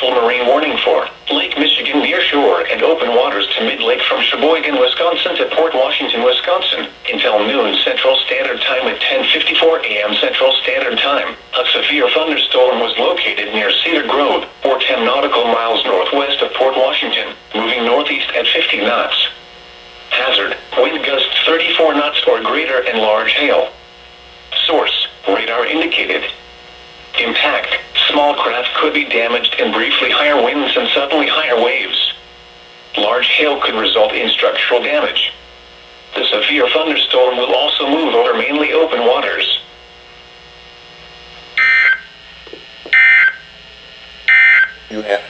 special marine warning for Lake Michigan near shore and open waters to mid-lake from Sheboygan, Wisconsin to Port Washington, Wisconsin, until noon Central Standard Time at 10:54 a.m. Central Standard Time. A severe thunderstorm was located near Cedar Grove, or 10 nautical miles northwest of Port Washington, moving northeast at 50 knots. Hazard, wind gusts 34 knots or greater and large hail. Source, radar indicated. Impact, small craft could be damaged and briefly higher winds and suddenly higher waves. Large hail could result in structural damage. The severe thunderstorm will also move over mainly open waters. You have